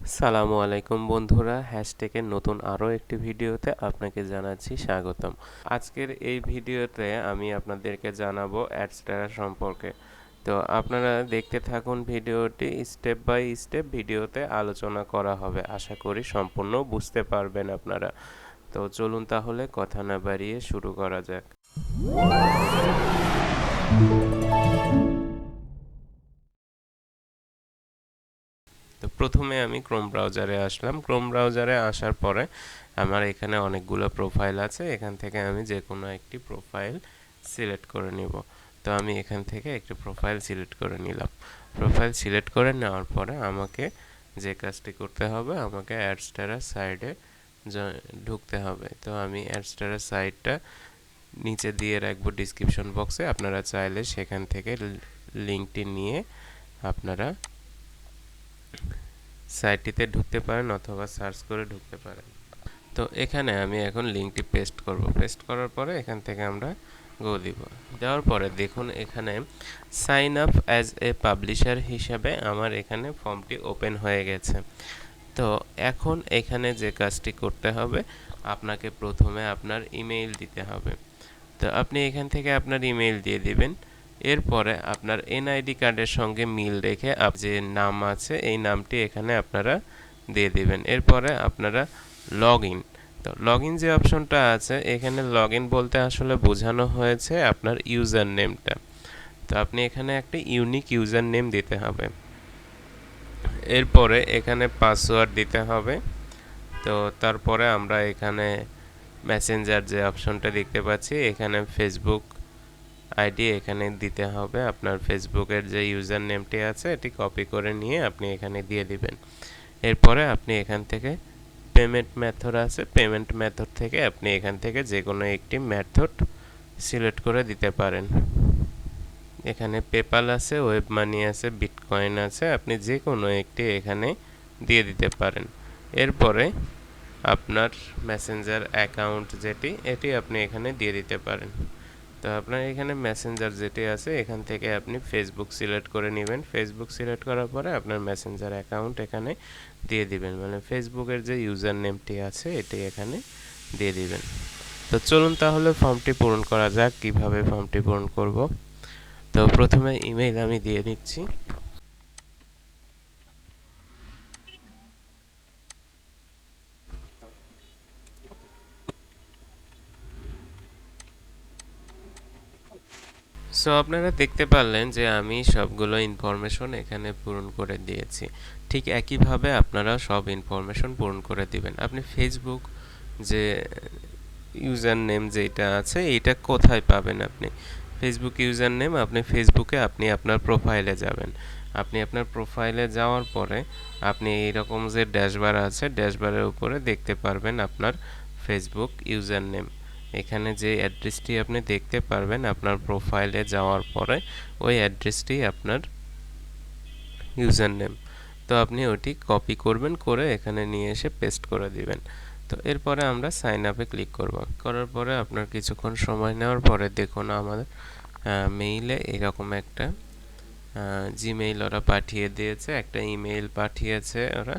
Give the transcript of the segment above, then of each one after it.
আসসালামু আলাইকুম বন্ধুরা, হ্যাশট্যাগের নতুন আরও একটি ভিডিওতে আপনাকে জানাচ্ছি স্বাগতম। আজকের এই ভিডিওতে আমি আপনাদেরকে জানাবো অ্যাডস্টারা সম্পর্কে। তো আপনারা দেখতে থাকুন ভিডিওটি, স্টেপ বাই স্টেপ ভিডিওতে আলোচনা করা হবে। আশা করি সম্পূর্ণ বুঝতে পারবেন আপনারা। তো চলুন তাহলে কথা না বাড়িয়ে শুরু করা যাক। তো প্রথমে আমি ক্রোম ব্রাউজারে আসলাম। ক্রোম ব্রাউজারে আসার পরে আমার এখানে অনেকগুলো প্রোফাইল আছে। এখান থেকে আমি যে কোনো একটি প্রোফাইল সিলেক্ট করে নিব। তো আমি এখান থেকে একটি প্রোফাইল সিলেক্ট করে নিলাম। প্রোফাইল সিলেক্ট করে নেওয়ার পরে আমাকে যে কাজটি করতে হবে, আমাকে অ্যাডস্টারা সাইডে ঢুকতে হবে। তো আমি অ্যাডস্টারা সাইটটা নিচে দিয়ে রাখবো ডিসক্রিপশন বক্সে। আপনারা চাইলে সেখান থেকে লিঙ্কটি নিয়ে আপনারা সাইটটিতে ঢুকতে পারেন অথবা সার্চ করে ঢুকতে পারেন। তো এখানে আমি এখন লিঙ্কটি পেস্ট করব। পেস্ট করার পরে এখান থেকে আমরা গো দিব। দেওয়ার পরে দেখুন এখানে sign up as a publisher হিসাবে আমার এখানে ফর্মটি ওপেন হয়ে গেছে। তো এখন এখানে যে কাজটি করতে হবে, আপনাকে প্রথমে আপনার ইমেইল দিতে হবে। তো আপনি এখান থেকে আপনার ইমেইল দিয়ে দিবেন। এরপরে আপনার এনআইডি কার্ডের সঙ্গে মিল রেখে যে নাম আছে এই নামটি এখানে আপনারা দিয়ে দিবেন। এরপরে আপনারা লগ ইন, তো লগ ইন যে অপশনটা আছে এখানে লগ ইন বলতে আসলে বোঝানো হয়েছে আপনার ইউজার নেমটা। তো আপনি এখানে একটা ইউনিক ইউজার নেম দিতে হবে। এরপরে এখানে পাসওয়ার্ড দিতে হবে। তো তারপরে আমরা এখানে মেসেঞ্জার যে অপশনটা দেখতে পাচ্ছি, এখানে ফেসবুক আইডি এখানে দিতে হবে। আপনার ফেসবুকের যে ইউজার নেমটি আছে এটি কপি করে নিয়ে আপনি এখানে দিয়ে দিবেন। এরপরে আপনি এখান থেকে পেমেন্ট মেথড আছে, পেমেন্ট মেথড থেকে আপনি এখান থেকে যে কোনো একটি মেথড সিলেক্ট করে দিতে পারেন। এখানে পেপাল আছে, ওয়েব মানি আছে, বিটকয়েন আছে, আপনি যে কোনো একটি এখানে দিয়ে দিতে পারেন। এরপরে আপনার মেসেঞ্জার অ্যাকাউন্ট এটি আপনি এখানে দিয়ে দিতে পারেন। তো আপনার এখানে মেসেঞ্জার যেটি আছে এখান থেকে আপনি ফেসবুক সিলেক্ট করে নেবেন। ফেসবুক সিলেক্ট করার পরে আপনার মেসেঞ্জার অ্যাকাউন্ট এখানে দিয়ে দিবেন, মানে ফেসবুকের যে ইউজার নেমটি আছে এটি এখানে দিয়ে দিবেন। তো চলুন তাহলে ফর্মটি পূরণ করা যাক। কিভাবে ফর্মটি পূরণ করব, তো প্রথমে ইমেইল আমি দিয়ে নিচ্ছি। সো আপনারা দেখতে পারলেন যে আমি সবগুলো ইনফরমেশন এখানে পূরণ করে দিয়েছি। ঠিক একইভাবে আপনারা সব ইনফরমেশন পূরণ করে দিবেন। আপনি ফেসবুক যে ইউজার নেম যেটা আছে এইটা কোথায় পাবেন? আপনি ফেসবুক ইউজার নেম, আপনি ফেসবুকে আপনি আপনার প্রোফাইলে যাবেন। আপনি আপনার প্রোফাইলে যাওয়ার পরে আপনি এইরকম যে ড্যাশবার আছে ড্যাশবারের উপরে দেখতে পারবেন আপনার ফেসবুক ইউজার নেম। এখানে যে অ্যাড্রেসটি আপনি দেখতে পারবেন আপনার প্রোফাইলে যাওয়ার পরে ওই অ্যাড্রেসটি আপনার ইউজার নেম। তো আপনি ওটি কপি করবেন, করে এখানে নিয়ে এসে পেস্ট করে দিবেন। তো এরপরে আমরা সাইন আপে ক্লিক করব। করার পরে আপনার কিছুক্ষণ সময় নেওয়ার পরে দেখুন আমাদের মেইলে এরকম একটা জিমেইল ওরা পাঠিয়ে দিয়েছে, একটা ইমেইল পাঠিয়েছে ওরা।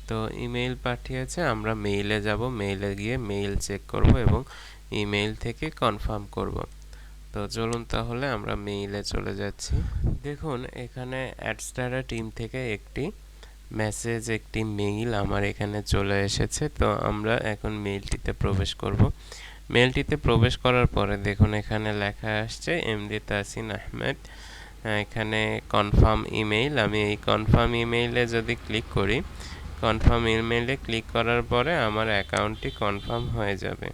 তো ইমেইল পাঠিয়েছে, আমরা মেইলে যাব, মেইলে গিয়ে মেইল চেক করব এবং ইমেইল থেকে কনফার্ম করব। তো চলুন তাহলে আমরা মেইলে চলে যাচ্ছি। দেখুন এখানে অ্যাডস্টারা টিম থেকে একটি মেসেজ, একটি মেইল আমার এখানে চলে এসেছে। তো আমরা এখন মেইলটিতে প্রবেশ করব। মেইলটিতে প্রবেশ করার পরে দেখুন এখানে লেখা আসছে এমডি তাসিন আহমেদ, এখানে কনফার্ম ইমেইল। আমি এই কনফার্ম ইমেইলে যদি ক্লিক করি, কনফার্ম ইমেইলে ক্লিক করার পরে আমার অ্যাকাউন্টটি কনফার্ম হয়ে যাবে।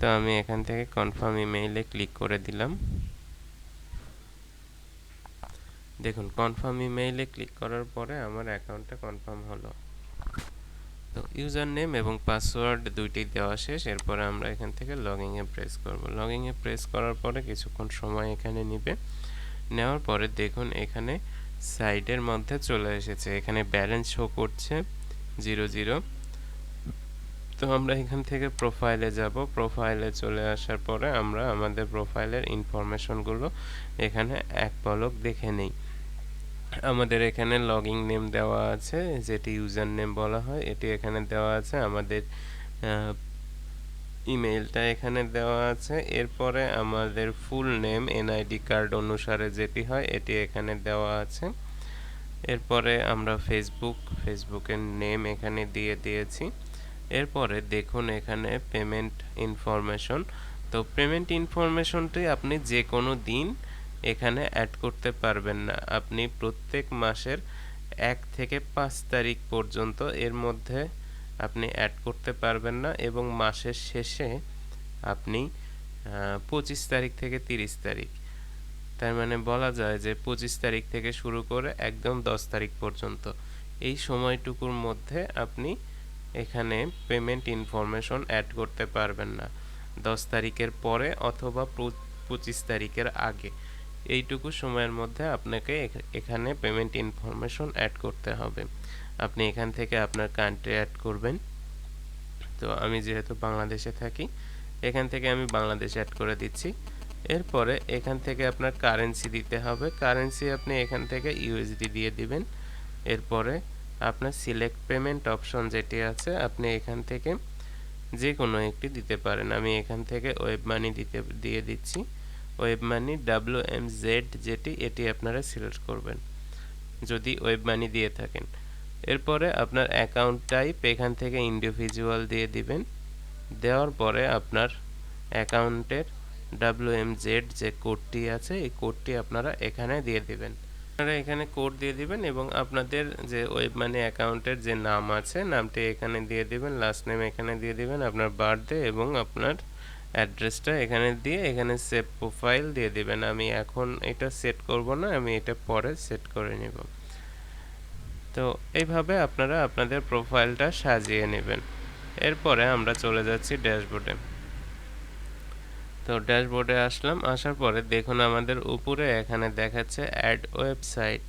তো আমি এখান থেকে কনফার্ম ইমেইলে ক্লিক করে দিলাম। দেখুন কনফার্ম ইমেইলে ক্লিক করার পরে আমার অ্যাকাউন্টটা কনফার্ম হলো। তো ইউজার নেম এবং পাসওয়ার্ড দুইটি দেওয়া শেষ। এরপরে আমরা এখান থেকে লগইনে প্রেস করব। লগইনে প্রেস করার পরে কিছুক্ষণ সময় এখানে নেবে। নেওয়ার পরে দেখুন এখানে সাইডের মধ্যে চলে এসেছে, এখানে ব্যালেন্স শো করছে 00। তো আমরা এখান থেকে প্রোফাইলে যাব। প্রোফাইলে চলে আসার পরে আমরা আমাদের প্রোফাইলের ইনফরমেশনগুলো এখানে এক পলক দেখে নেই। আমাদের এখানে লগইন নেম দেওয়া আছে, যেটি ইউজার নেম বলা হয়, এটি এখানে দেওয়া আছে। আমাদের ইমেইলটা এখানে দেওয়া আছে। এরপরে আমাদের ফুল নেম এনআইডি কার্ড অনুসারে যেটি হয় এটি এখানে দেওয়া আছে। এরপরে আমরা ফেসবুকের নেম এখানে দিয়ে দিয়েছি। এরপরে দেখুন এখানে পেমেন্ট ইনফরমেশন। তো পেমেন্ট ইনফরমেশনটি আপনি যে কোনো দিন এখানে অ্যাড করতে পারবেন না। আপনি প্রত্যেক মাসের 1 থেকে 5 তারিখ পর্যন্ত এর মধ্যে আপনি অ্যাড করতে পারবেন না, এবং মাসের শেষে আপনি 25 তারিখ থেকে 30 তারিখ, তার মানে বলা যায় যে 25 তারিখ থেকে শুরু করে একদম 10 তারিখ পর্যন্ত এই সময়টুকুর মধ্যে আপনি এখানে পেমেন্ট ইনফরমেশন অ্যাড করতে পারবেন না। 10 তারিখের পরে অথবা 25 তারিখের আগে এইটুকু সময়ের মধ্যে আপনাকে এখানে পেমেন্ট ইনফরমেশন অ্যাড করতে হবে। আপনি এখান থেকে আপনার কান্ট্রি অ্যাড করবেন। তো আমি যেহেতু বাংলাদেশে থাকি, এখান থেকে আমি বাংলাদেশ অ্যাড করে দিচ্ছি। এরপরে এখান থেকে আপনার কারেন্সি দিতে হবে। কারেন্সি আপনি এখান থেকে ইউএসডি দিয়ে দিবেন। এরপরে আপনার সিলেক্ট পেমেন্ট অপশন যেটি আছে আপনি এখান থেকে যে কোনো একটি দিতে পারেন। আমি এখান থেকে ওয়েব মানি দিয়ে দিচ্ছি। ওয়েব মানি WMZ যেটি, এটি আপনারা সিলেক্ট করবেন যদি ওয়েব মানি দিয়ে থাকেন। এরপরে আপনার অ্যাকাউন্ট টাইপ এখান থেকে ইন্ডিভিজুয়াল দিয়ে দিবেন। দেওয়ার পরে আপনার অ্যাকাউন্টের WMZ যে কোডটি আছে এই কোডটি আপনারা এখানে দিয়ে দিবেন। আপনারা এখানে কোড দিয়ে দিবেন এবং আপনাদের যে ওয়েব মানি অ্যাকাউন্টের যে নাম আছে নামটি এখানে দিয়ে দিবেন, লাস্ট নেম এখানে দিয়ে দিবেন, আপনার বার্থডে এবং আপনার অ্যাড্রেসটা এখানে দিয়ে এখানে সেভ প্রোফাইল দিয়ে দিবেন। আমি এখন এটা সেট করব না, আমি এটা পরে সেট করে নেব। তো এইভাবে আপনারা আপনাদের প্রোফাইলটা সাজিয়ে নেবেন। এরপরে আমরা চলে যাচ্ছি ড্যাশবোর্ডে। তো ড্যাশবোর্ডে আসলাম, আসার পরে দেখুন আমাদের উপরে এখানে দেখাচ্ছে অ্যাড ওয়েবসাইট।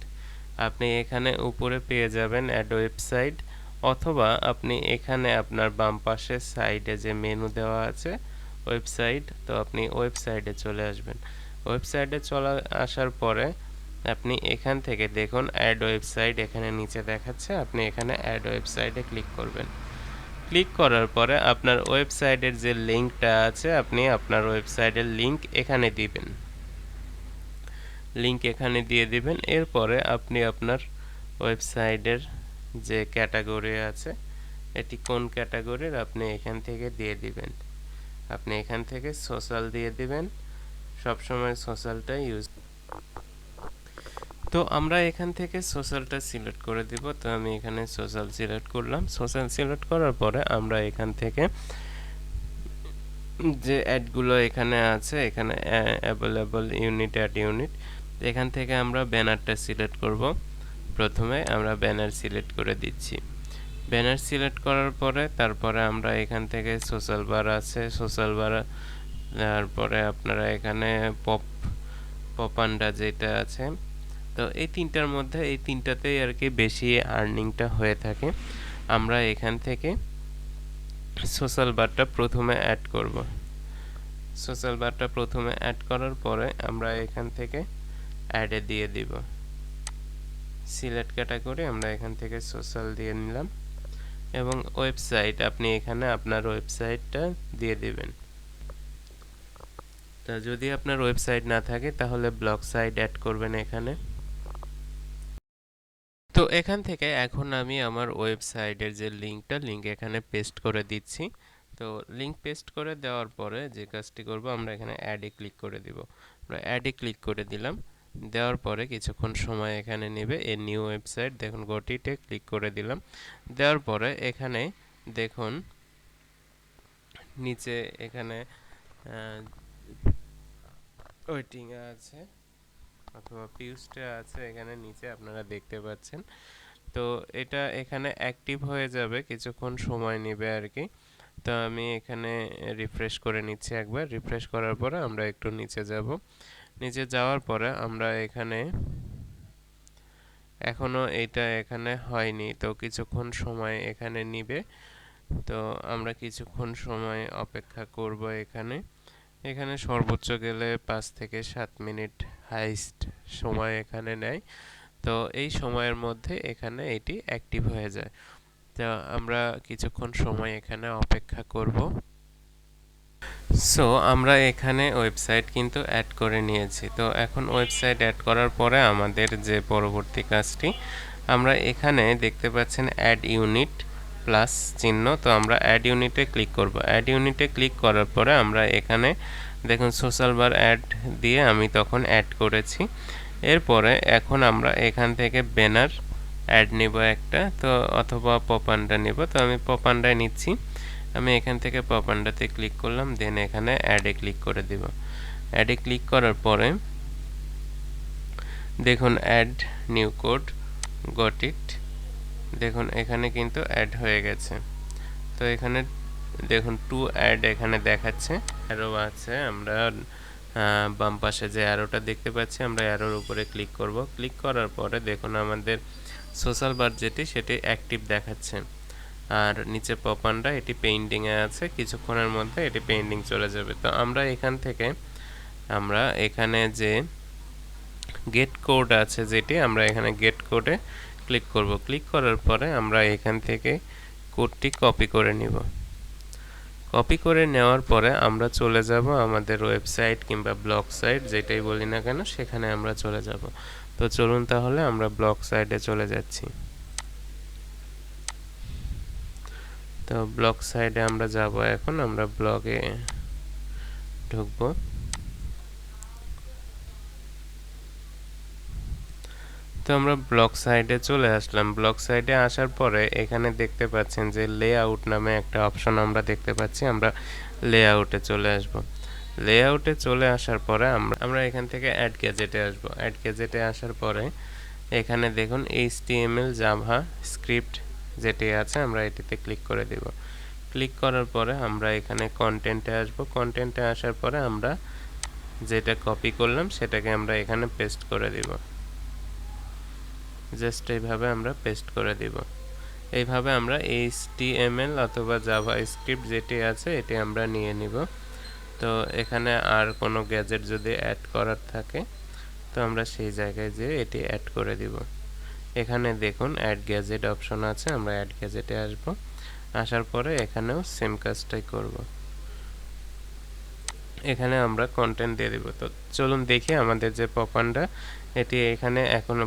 আপনি এখানে উপরে পেয়ে যাবেন অ্যাড ওয়েবসাইট, অথবা আপনি এখানে আপনার বাম পাশে সাইডে যে মেনু দেওয়া আছে ওয়েবসাইট, তো আপনি ওয়েবসাইটে চলে আসবেন। ওয়েবসাইটে চলে আসার পরে আপনি এখান থেকে দেখুন অ্যাড ওয়েবসাইট এখানে নিচে দেখাচ্ছে, আপনি এখানে অ্যাড ওয়েবসাইটে ক্লিক করবেন। ক্লিক করার পরে আপনার ওয়েবসাইটের যে লিঙ্কটা আছে আপনি আপনার ওয়েবসাইটের লিঙ্ক এখানে দিবেন। লিঙ্ক এখানে দিয়ে দিবেন। এরপরে আপনি আপনার ওয়েবসাইটের যে ক্যাটাগরি আছে এটি কোন ক্যাটাগরির আপনি এখান থেকে দিয়ে দিবেন। আপনি এখান থেকে সোশ্যাল দিয়ে দিবেন, সবসময় সোশ্যালটা ইউজ। তো আমরা এখান থেকে সোশ্যালটা সিলেক্ট করে দিব। তো আমি এখানে সোশ্যাল সিলেক্ট করলাম। সোশ্যাল সিলেক্ট করার পরে আমরা এখান থেকে যে অ্যাডগুলো এখানে আছে, এখানে অ্যাভেলেবল ইউনিট অ্যাড ইউনিট, এখান থেকে আমরা ব্যানারটা সিলেক্ট করব। প্রথমে আমরা ব্যানার সিলেক্ট করে দিচ্ছি। ব্যানার সিলেক্ট করার পরে তারপরে আমরা এখান থেকে সোশ্যাল বার আছে, সোশ্যাল বার, তারপরে আপনারা এখানে পপান্ডা যেটা আছে, তো এই তিনটার মধ্যে এই তিনটাতেই আর কি বেশি আর্নিংটা হয়ে থাকে। আমরা এখান থেকে সোশ্যাল বারটা প্রথমে অ্যাড করব। সোশ্যাল বারটা প্রথমে অ্যাড করার পরে আমরা এখান থেকে অ্যাডে দিয়ে দিব। সিলেক্ট ক্যাটাগরি আমরা এখান থেকে সোশ্যাল দিয়ে নিলাম, এবং ওয়েবসাইট আপনি এখানে আপনার ওয়েবসাইটটা দিয়ে দিবেন। তা যদি আপনার ওয়েবসাইট না থাকে তাহলে ব্লগ সাইট অ্যাড করবেন এখানে। তো এখান থেকে এখন আমি আমার ওয়েবসাইটের যে লিঙ্ক এখানে পেস্ট করে দিচ্ছি। তো লিঙ্ক পেস্ট করে দেওয়ার পরে যে কাজটি করব, আমরা এখানে অ্যাডে ক্লিক করে দিব। আমরা অ্যাডে ক্লিক করে দিলাম। দেওয়ার পরে কিছুক্ষণ সময় এখানে নেবে। এই নিউ ওয়েবসাইট দেখুন গটিতে ক্লিক করে দিলাম। দেওয়ার পরে এখানে দেখুন নিচে এখানে ওয়েটিং আছে অথবা পিউসটা আছে, এখানে নিচে আপনারা দেখতে পাচ্ছেন। তো এটা এখানে অ্যাক্টিভ হয়ে যাবে, কিছুক্ষণ সময় নেবে আর কি। তো আমি এখানে রিফ্রেশ করে নিচ্ছি একবার। রিফ্রেশ করার পরে আমরা একটু নিচে যাব। নিচে যাওয়ার পরে আমরা এখানে এখনো এটা এখানে হয়নি, তো কিছুক্ষণ সময় এখানে নিবে। তো আমরা কিছুক্ষণ সময় অপেক্ষা করব এখানে। এখানে সর্বোচ্চ গেলে 5 থেকে 7 মিনিট হাইস্ট সময় এখানে নেয়। তো তো এই সময়ের মধ্যে এখানে এটি অ্যাক্টিভ হয়ে যায়। তো আমরা কিছুক্ষণ সময় এখানে অপেক্ষা করব। সো আমরা এখানে ওয়েবসাইট কিন্তু অ্যাড করে নিয়েছি। তো এখন ওয়েবসাইট অ্যাড করার পরে আমাদের যে পরবর্তী কাজটি, আমরা এখানে দেখতে পাচ্ছেন অ্যাড ইউনিট প্লাস চিহ্ন। তো আমরা অ্যাড ইউনিটে ক্লিক করব। অ্যাড ইউনিটে ক্লিক করার পরে আমরা এখানে দেখুন সোশ্যাল বার অ্যাড দিয়ে আমি তখন অ্যাড করেছি। এরপরে এখন আমরা এখান থেকে ব্যানার অ্যাড নেব একটা, তো অথবা পপান্ডা নেব। তো আমি পপান্ডায় নিচ্ছি। আমি এখান থেকে পপান্ডাতে ক্লিক করলাম, দেন এখানে অ্যাডে ক্লিক করে দেব। অ্যাডে ক্লিক করার পরে দেখুন add new code, got it. দেখুন এখানে কিন্তু অ্যাড হয়ে গেছে। তো এখানে দেখুন টু অ্যাড এখানে দেখাচ্ছে, অ্যারো আছে। আমরা বাম পাশে যে অ্যারোটা দেখতে পাচ্ছি, আমরা অ্যারোর উপরে ক্লিক করব। ক্লিক করার পরে দেখুন আমাদের সোশ্যাল বার যেটি সেটি অ্যাক্টিভ দেখাচ্ছে। আর নিচে পপান্ডা এটি পেইন্টিংয়ে আছে, কিছুক্ষণের মধ্যে এটি পেইন্টিং চলে যাবে। তো আমরা এখান থেকে আমরা এখানে যে গেট কোড আছে যেটি, আমরা এখানে গেট কোডে ক্লিক করব। ক্লিক করার পরে আমরা এখান থেকে কোডটি কপি করে নিব। কপি করে নেওয়ার পরে আমরা চলে যাব আমাদের ওয়েবসাইট কিংবা ব্লগ সাইট যেটাই বলি না কেন, সেখানে আমরা চলে যাব। তো চলুন তাহলে আমরা ব্লগ সাইটে চলে যাচ্ছি। তো ব্লগ সাইটে আমরা যাব। এখন আমরা ব্লগে ঢুকব। তো আমরা ব্লগ সাইটে চলে আসলাম। ব্লগ সাইটে আসার পরে এখানে দেখতে পাচ্ছেন যে লেআউট নামে একটা অপশন আমরা দেখতে পাচ্ছি। আমরা লেআউটে চলে আসব। লেআউটে চলে আসার পরে আমরা এখান থেকে অ্যাড গ্যাজেটে আসব। অ্যাড গ্যাজেটে আসার পরে এখানে দেখুন HTML জাভা স্ক্রিপ্ট যেটি আছে, আমরা এটিতে ক্লিক করে দেব। ক্লিক করার পরে আমরা এখানে কন্টেন্টে আসব। কন্টেন্টে আসার পরে আমরা যেটা কপি করলাম সেটাকে আমরা এখানে পেস্ট করে দিব। জাস্ট এইভাবে আমরা পেস্ট করে দিব। এইভাবে আমরা HTML অথবা জাভাস্ক্রিপ্ট যেটি আছে এটি আমরা নিয়ে নিব। তো এখানে আর কোনো গ্যাজেট যদি অ্যাড করার থাকে তো আমরা সেই জায়গায় যেয়ে এটি অ্যাড করে দিব। এখানে দেখুন অ্যাড গ্যাজেট অপশন আছে, আমরা অ্যাড গ্যাজেটে আসব। আসার পরে এখানেও সেম কাজটাই করব। এখানে আমরা কন্টেন্ট দিয়ে দিব। তো চলুন দেখি আমাদের যে পপান্ডা এটি এখানে এখনো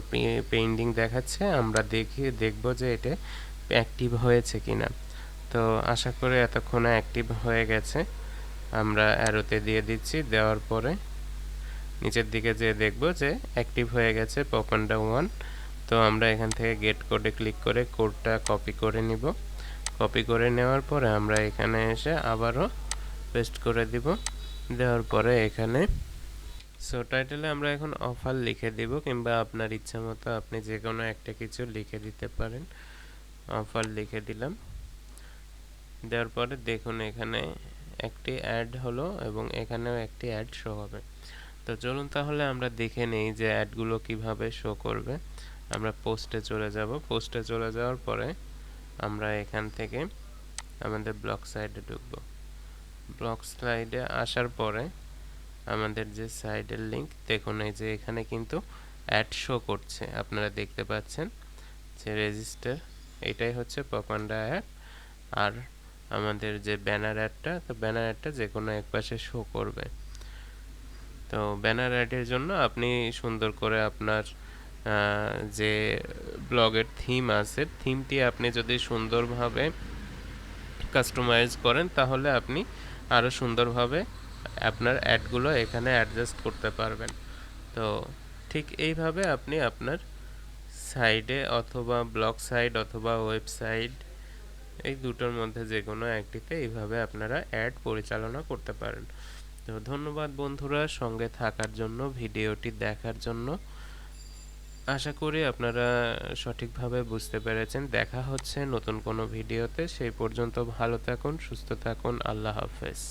পেইন্টিং দেখাচ্ছে। আমরা দেখব যে এটা অ্যাক্টিভ হয়েছে কিনা। তো আশা করি এতক্ষণে অ্যাক্টিভ হয়ে গেছে। আমরা অ্যারোতে দিয়ে দিচ্ছি। দেওয়ার পরে নিচের দিকে যেয়ে দেখব যে অ্যাক্টিভ হয়ে গেছে পপান্ডা 1। তো আমরা এখান থেকে গেট কোডে ক্লিক করে কোডটা কপি করে নিব। কপি করে নেওয়ার পরে আমরা এখানে এসে আবারও পেস্ট করে দিব। দেওয়ার পরে এখানে টাইটেলে আমরা এখন অফার লিখে দিব, কিংবা আপনার ইচ্ছা মতো আপনি যে কোনো একটা কিছু লিখে দিতে পারেন। অফার লিখে দিলাম। দেওয়ার পরে দেখুন এখানে একটি অ্যাড হলো এবং এখানেও একটি অ্যাড শো হবে। তো চলুন তাহলে আমরা দেখে নেই যে অ্যাডগুলো কিভাবে শো করবে। আমরা পোস্টে চলে যাব। পোস্টে চলে যাওয়ার পরে আমরা এখান থেকে আমাদের ব্লগ সাইটে ঢুকব। ব্লগ সাইটে আসার পরে আমাদের যে সাইটের লিংক দেখুন, এই যে এখানে কিন্তু অ্যাড শো করছে, আপনারা দেখতে পাচ্ছেন যে রেজিস্টার, এটাই হচ্ছে পপান্ডা অ্যাড। আর আমাদের যে ব্যানার অ্যাডটা, তো ব্যানার অ্যাডটা যে কোনো এক পাশে শো করবে। তো ব্যানার অ্যাডের জন্য আপনি সুন্দর করে আপনার যে ব্লগের থিম আছে, থিমটি আপনি যদি সুন্দরভাবে কাস্টমাইজ করেন তাহলে আপনি আরও সুন্দরভাবে আপনার অ্যাডগুলো এখানে অ্যাডজাস্ট করতে পারবেন। তো ঠিক এইভাবে আপনি আপনার সাইডে অথবা ব্লগ সাইট অথবা ওয়েবসাইট এই দুটোর মধ্যে যে কোনো একটিতে এইভাবে আপনারা অ্যাড পরিচালনা করতে পারেন। তো ধন্যবাদ বন্ধুরা সঙ্গে থাকার জন্য, ভিডিওটি দেখার জন্য। আশা করি আপনারা সঠিকভাবে বুঝতে পেরেছেন। দেখা হচ্ছে নতুন কোনো ভিডিওতে। সেই পর্যন্ত ভালো থাকুন, সুস্থ থাকুন। আল্লাহ হাফেজ।